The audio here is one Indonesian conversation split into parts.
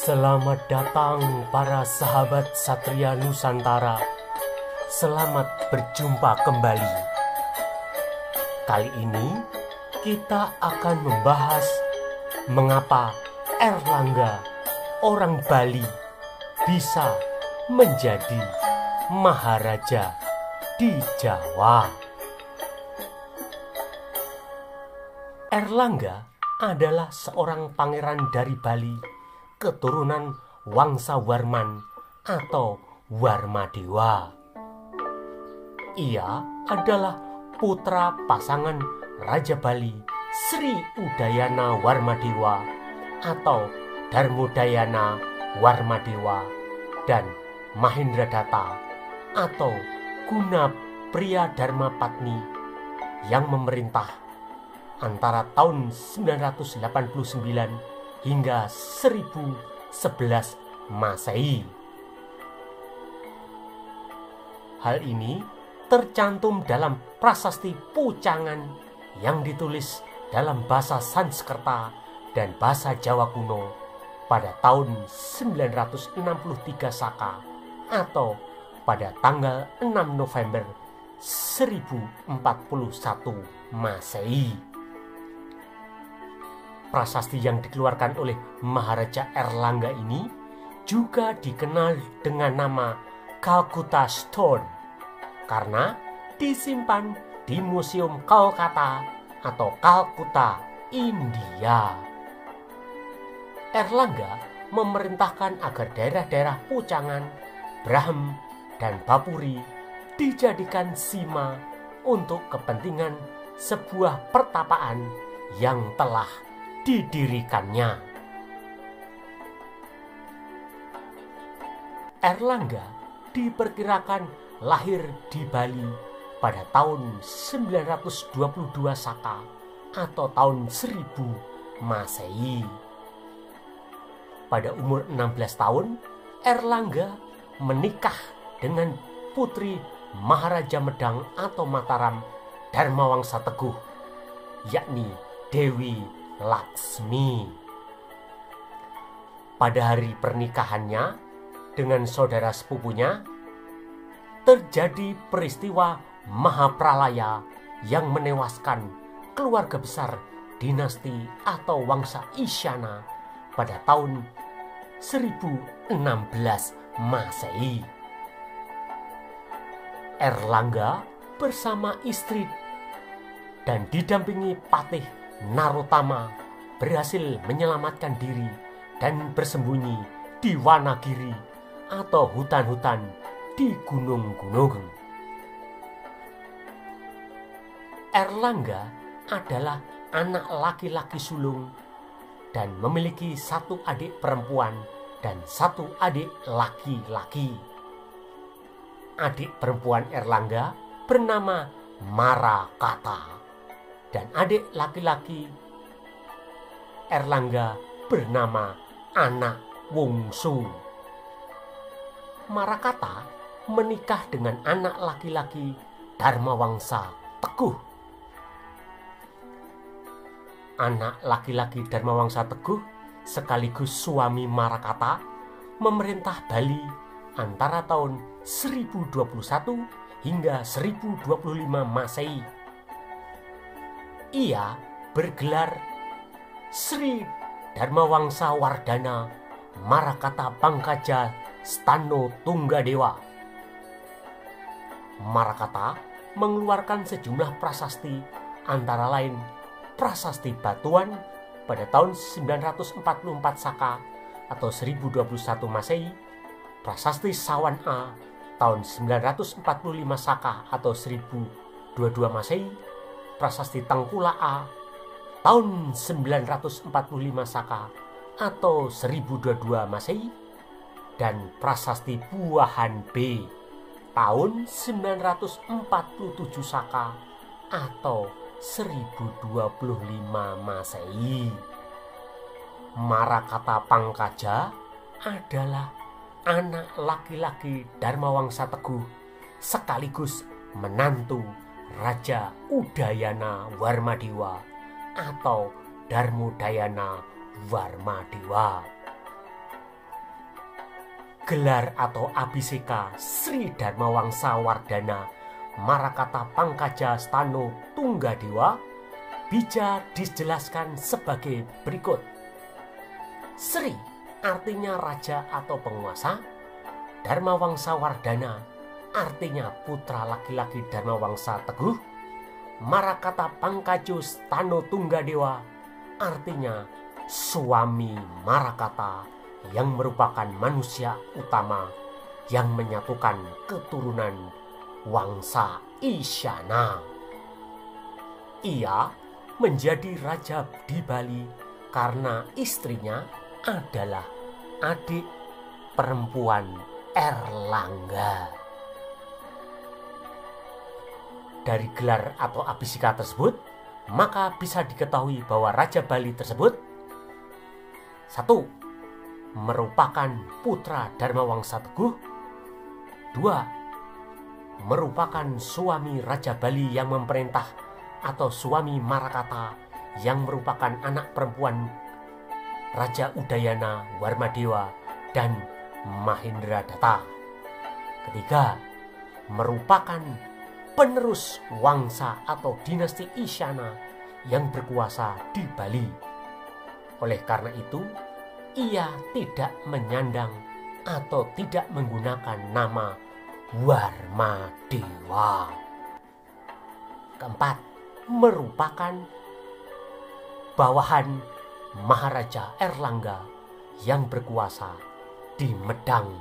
Selamat datang para sahabat Satria Nusantara. Selamat berjumpa kembali. Kali ini kita akan membahas mengapa Erlangga, orang Bali, bisa menjadi maharaja di Jawa. Erlangga adalah seorang pangeran dari Bali, keturunan Wangsa Warman atau Warmadewa. Ia adalah putra pasangan Raja Bali Sri Udayana Warmadewa atau Darmodayana Warmadewa dan Mahendradatta atau Guna Pria Dharmapatni yang memerintah antara tahun 989 hingga 1011 Masehi. Hal ini tercantum dalam prasasti Pucangan yang ditulis dalam bahasa Sanskerta dan bahasa Jawa kuno pada tahun 963 Saka atau pada tanggal 6 November 1041 Masehi. Prasasti yang dikeluarkan oleh Maharaja Erlangga ini juga dikenal dengan nama Calcutta Stone karena disimpan di Museum Kolkata atau Kalkuta, India. Erlangga memerintahkan agar daerah-daerah Pucangan, Brahm, dan Bapuri dijadikan sima untuk kepentingan sebuah pertapaan yang telah didirikannya. Erlangga diperkirakan lahir di Bali pada tahun 922 Saka atau tahun 1000 Masehi. Pada umur 16 tahun, Erlangga menikah dengan putri Maharaja Medang atau Mataram Dharmawangsa Teguh, yakni Dewi Laksmi. Pada hari pernikahannya dengan saudara sepupunya, terjadi peristiwa Mahapralaya yang menewaskan keluarga besar dinasti atau Wangsa Isyana pada tahun 1016 Masehi. Erlangga bersama istri dan didampingi Patih Narotama berhasil menyelamatkan diri dan bersembunyi di Wanagiri atau hutan-hutan di gunung-gunung. Erlangga adalah anak laki-laki sulung dan memiliki satu adik perempuan dan satu adik laki-laki. Adik perempuan Erlangga bernama Marakata dan adik laki-laki Erlangga bernama Anak Wungsu. Marakata menikah dengan anak laki-laki Dharmawangsa Teguh. Anak laki-laki Dharmawangsa Teguh sekaligus suami Marakata memerintah Bali antara tahun 1021 hingga 1025 Masehi. Ia bergelar Sri Dharmawangsa Wardana Marakata Pangkaja Stano Tunggadewa. Marakata mengeluarkan sejumlah prasasti, antara lain Prasasti Batuan pada tahun 944 Saka atau 1021 Masehi, Prasasti Sawan A tahun 945 Saka atau 1022 Masehi, Prasasti Tengkula A tahun 945 Saka atau 1022 Masehi, dan Prasasti Buahan B tahun 947 Saka atau 1025 Masehi. Marakata Pangkaja adalah anak laki-laki Dharmawangsa Teguh sekaligus menantu Raja Udayana Warmadewa atau Darmodayana Warmadewa. gelar atau abhiseka Sri Dharmawangsa Wardhana Marakata Pangkaja Stano Tunggadewa bisa dijelaskan sebagai berikut. Sri artinya raja atau penguasa, Dharmawangsa Wardhana artinya putra laki-laki Dharmawangsa Teguh, Marakata Pangkajo Stano Tunggadewa artinya suami Marakata yang merupakan manusia utama yang menyatukan keturunan Wangsa Isyana. Ia menjadi raja di Bali karena istrinya adalah adik perempuan Erlangga. Dari gelar atau abhiseka tersebut, maka bisa diketahui bahwa Raja Bali tersebut 1. Merupakan putra Dharmawangsa Teguh. 2. Merupakan suami Raja Bali yang memerintah atau suami Marakata yang merupakan anak perempuan Raja Udayana Warmadewa dan Mahendradatta. 3. Merupakan penerus wangsa atau dinasti Isyana yang berkuasa di Bali. Oleh karena itu, ia tidak menyandang atau tidak menggunakan nama Warmadewa. 4. Merupakan bawahan Maharaja Erlangga yang berkuasa di Medang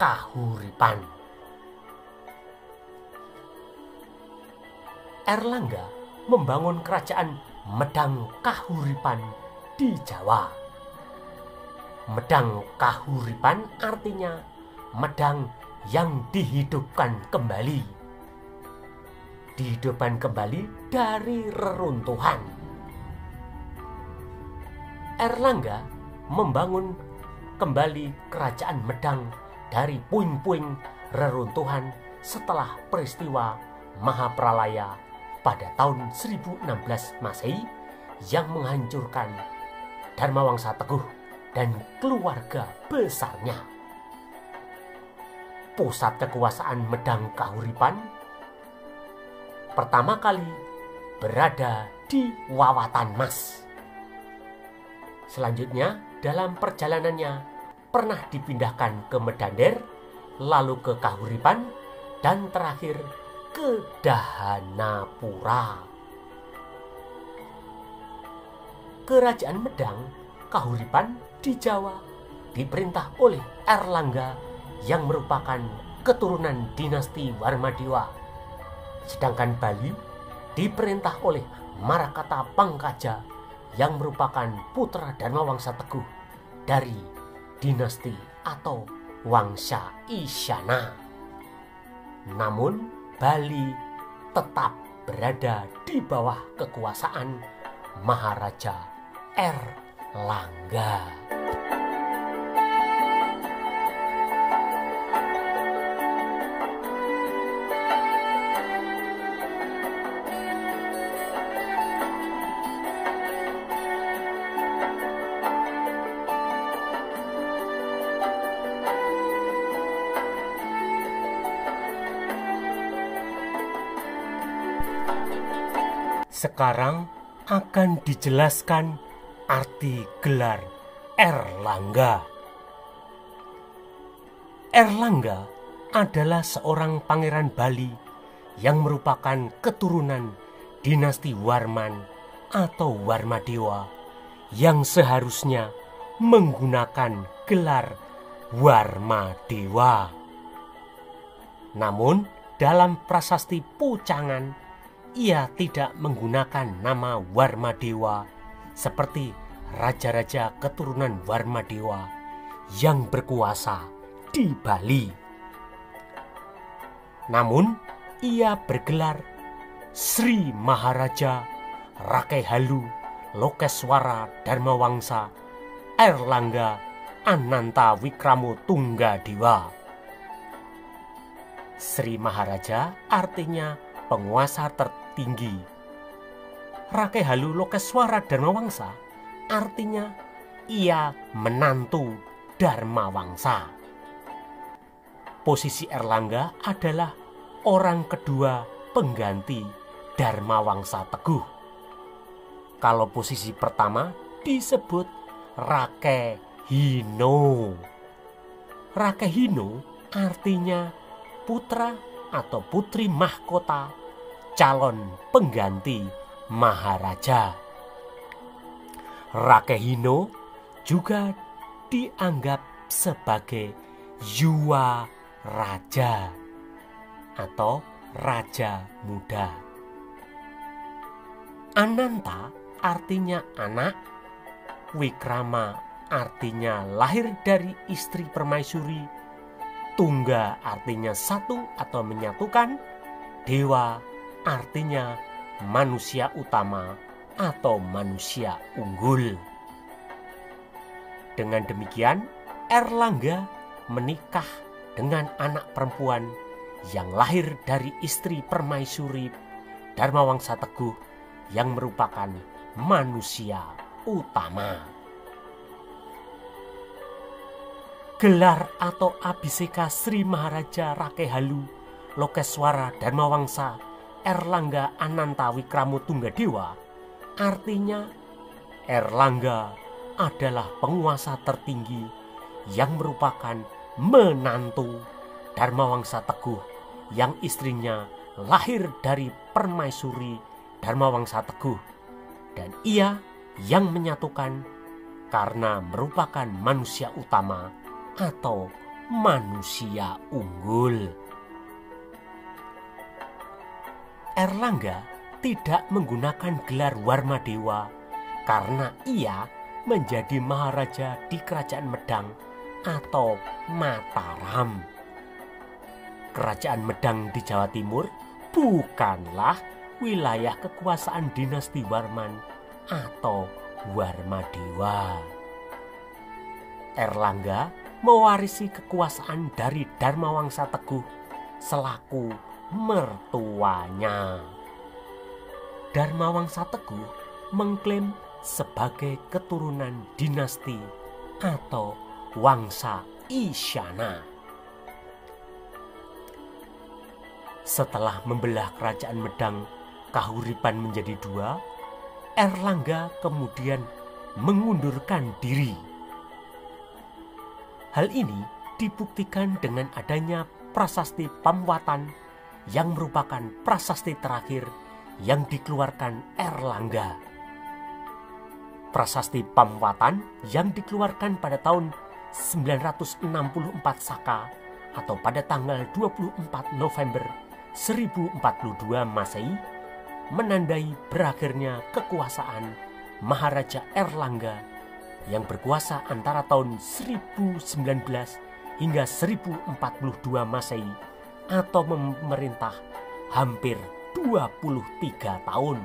Kahuripan. Erlangga membangun kerajaan Medang Kahuripan di Jawa. Medang Kahuripan artinya medang yang dihidupkan kembali. Dihidupkan kembali dari reruntuhan. Erlangga membangun kembali kerajaan Medang dari puing-puing reruntuhan setelah peristiwa Mahapralaya pada tahun 1016 Masehi yang menghancurkan Dharmawangsa Teguh dan keluarga besarnya. Pusat kekuasaan Medang Kahuripan pertama kali berada di Wawatan Mas. Selanjutnya dalam perjalanannya pernah dipindahkan ke Medander, lalu ke Kahuripan, dan terakhir ke Dahanapura. Kerajaan Medang Kahuripan di Jawa diperintah oleh Erlangga yang merupakan keturunan dinasti Warmadewa. Sedangkan Bali diperintah oleh Marakata Pangkaja yang merupakan putra Dharmawangsa Teguh dari dinasti atau Wangsa Isyana. Namun Bali tetap berada di bawah kekuasaan Maharaja Erlangga. Sekarang akan dijelaskan arti gelar Erlangga. Erlangga adalah seorang pangeran Bali yang merupakan keturunan dinasti Warman atau Warmadewa yang seharusnya menggunakan gelar Warmadewa. Namun dalam prasasti Pucangan ia tidak menggunakan nama Warmadewa seperti raja-raja keturunan Warmadewa yang berkuasa di Bali. Namun ia bergelar Sri Maharaja Rakehalu Lokeswara Dharmawangsa Erlangga Ananta Wikramo Tunggadewa. Sri Maharaja artinya penguasa tertinggi. Rakehalu Lokeswara Dharmawangsa artinya ia menantu Dharmawangsa. posisi Erlangga adalah orang kedua pengganti Dharmawangsa Teguh. Kalau posisi pertama disebut Rakehino. Rakehino artinya putra atau putri mahkota calon pengganti Maharaja. Rakehino juga dianggap sebagai Yuwa Raja atau Raja Muda. Ananta artinya anak, Wikrama artinya lahir dari istri permaisuri, Tungga artinya satu atau menyatukan, Dewa artinya manusia utama atau manusia unggul. Dengan demikian, Erlangga menikah dengan anak perempuan yang lahir dari istri permaisuri Dharmawangsa Teguh yang merupakan manusia utama. Gelar atau Abhiseka Sri Maharaja Rakehalu Lokeswara Dharmawangsa Erlangga Ananta Wikramo Tunggadewa artinya Erlangga adalah penguasa tertinggi yang merupakan menantu Dharmawangsa Teguh yang istrinya lahir dari permaisuri Dharmawangsa Teguh, dan ia yang menyatukan karena merupakan manusia utama atau manusia unggul. Erlangga tidak menggunakan gelar Warmadewa karena ia menjadi maharaja di Kerajaan Medang atau Mataram. Kerajaan Medang di Jawa Timur bukanlah wilayah kekuasaan dinasti Warman atau Warmadewa. Erlangga mewarisi kekuasaan dari Dharmawangsa Teguh selaku mertuanya. Dharmawangsa Teguh mengklaim sebagai keturunan dinasti atau Wangsa Isyana. Setelah membelah Kerajaan Medang Kahuripan menjadi dua, Erlangga kemudian mengundurkan diri. Hal ini dibuktikan dengan adanya prasasti Pamwatan yang merupakan prasasti terakhir yang dikeluarkan Erlangga. Prasasti Pamwatan yang dikeluarkan pada tahun 964 Saka atau pada tanggal 24 November 1042 Masehi menandai berakhirnya kekuasaan Maharaja Erlangga yang berkuasa antara tahun 1019 hingga 1042 Masehi atau memerintah hampir 23 tahun.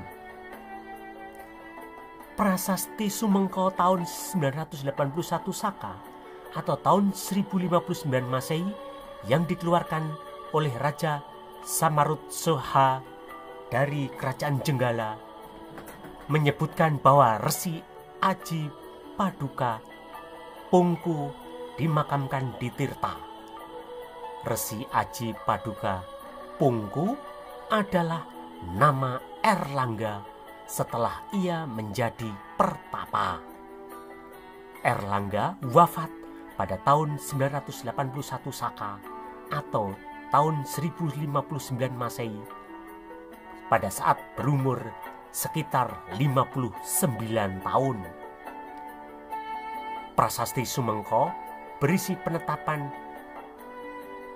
Prasasti Sumengko tahun 981 Saka atau tahun 1059 Masehi yang dikeluarkan oleh Raja Samarutsoha dari Kerajaan Jenggala menyebutkan bahwa Resi Aji Paduka Pungku dimakamkan di Tirta. Resi Aji Paduka Pungku adalah nama Erlangga setelah ia menjadi pertapa. Erlangga wafat pada tahun 981 Saka atau tahun 1059 Masehi pada saat berumur sekitar 59 tahun. Prasasti Sumengko berisi penetapan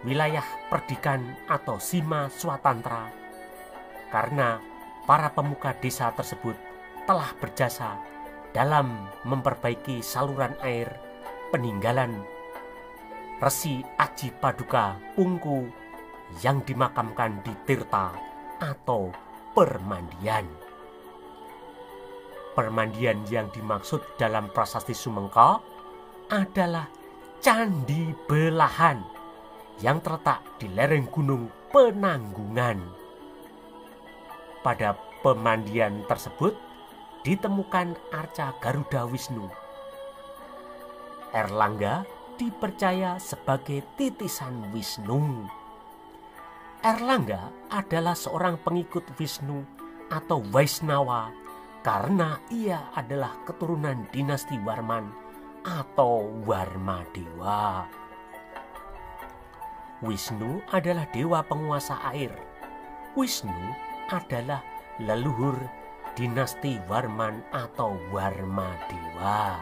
wilayah perdikan atau Sima Swatantra karena para pemuka desa tersebut telah berjasa dalam memperbaiki saluran air peninggalan Resi Aji Paduka Pungku yang dimakamkan di Tirta atau Permandian. Permandian yang dimaksud dalam prasasti Sumengko adalah Candi Belahan yang terletak di lereng Gunung Penanggungan. Pada pemandian tersebut ditemukan arca Garuda Wisnu. Erlangga dipercaya sebagai titisan Wisnu. Erlangga adalah seorang pengikut Wisnu atau Vaisnava karena ia adalah keturunan dinasti Warman atau Warmadewa. Wisnu adalah dewa penguasa air. Wisnu adalah leluhur dinasti Warman atau Warmadewa.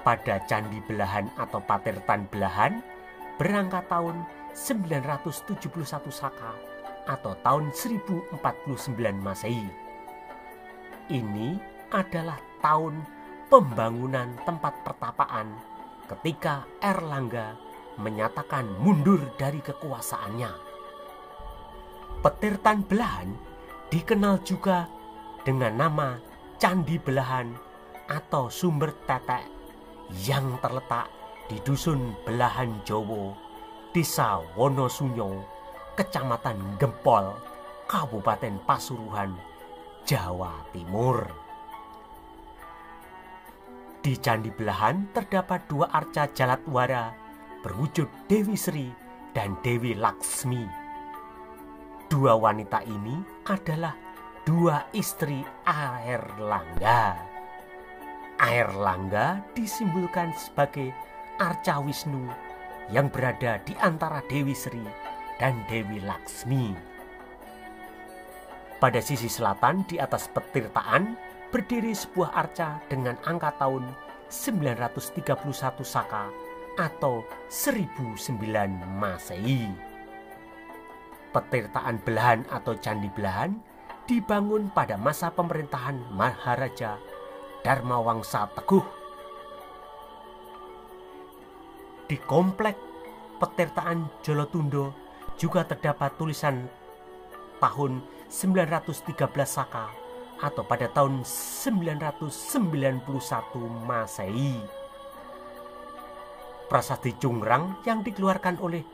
Pada Candi Belahan atau Patirtan Belahan berangkat tahun 971 Saka atau tahun 1049 Masehi. Ini adalah tahun pembangunan tempat pertapaan ketika Erlangga menyatakan mundur dari kekuasaannya. Patirtan Belahan dikenal juga dengan nama Candi Belahan atau Sumber Tetek yang terletak di Dusun Belahan Jowo, Desa Wonosunyo, Kecamatan Gempol, Kabupaten Pasuruan, Jawa Timur. Di Candi Belahan terdapat dua arca Jaladwara berwujud Dewi Sri dan Dewi Laksmi. Dua wanita ini adalah dua istri Airlangga. Airlangga disimbolkan sebagai arca Wisnu yang berada di antara Dewi Sri dan Dewi Laksmi. Pada sisi selatan di atas petirtaan berdiri sebuah arca dengan angka tahun 931 Saka atau 1009 Masehi. Petirtaan Belahan atau Candi Belahan dibangun pada masa pemerintahan Maharaja Dharmawangsa Teguh. Di komplek Petirtaan Jolotundo juga terdapat tulisan tahun 913 Saka atau pada tahun 991 Masehi. Prasasti Cungrang yang dikeluarkan oleh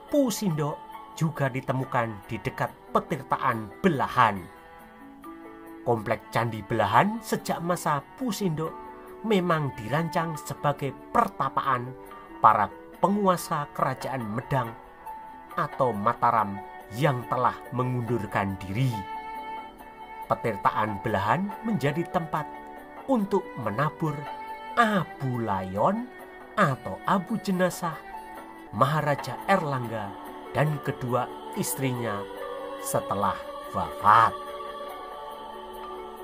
Pusindo juga ditemukan di dekat Petirtaan Belahan. Komplek Candi Belahan sejak masa Pusindo memang dirancang sebagai pertapaan para penguasa kerajaan Medang atau Mataram yang telah mengundurkan diri. Petirtaan Belahan menjadi tempat untuk menabur abu layon atau abu jenazah Maharaja Erlangga dan kedua istrinya setelah wafat.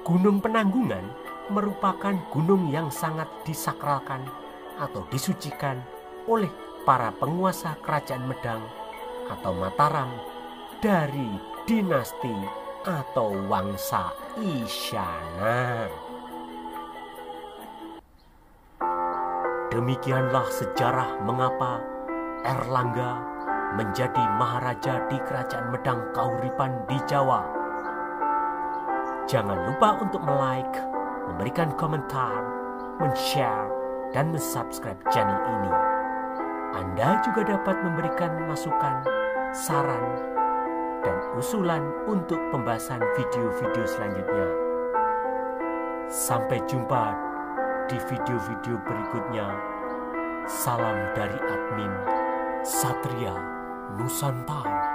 Gunung Penanggungan merupakan gunung yang sangat disakralkan atau disucikan oleh para penguasa kerajaan Medang atau Mataram dari dinasti atau Wangsa Isyana. Demikianlah sejarah mengapa Erlangga menjadi maharaja di Kerajaan Medang Kahuripan di Jawa. Jangan lupa untuk like, memberikan komentar, men-share, dan men-subscribe channel ini. Anda juga dapat memberikan masukan, saran, dan usulan untuk pembahasan video-video selanjutnya. Sampai jumpa di video-video berikutnya. Salam dari admin Satria Nusantara.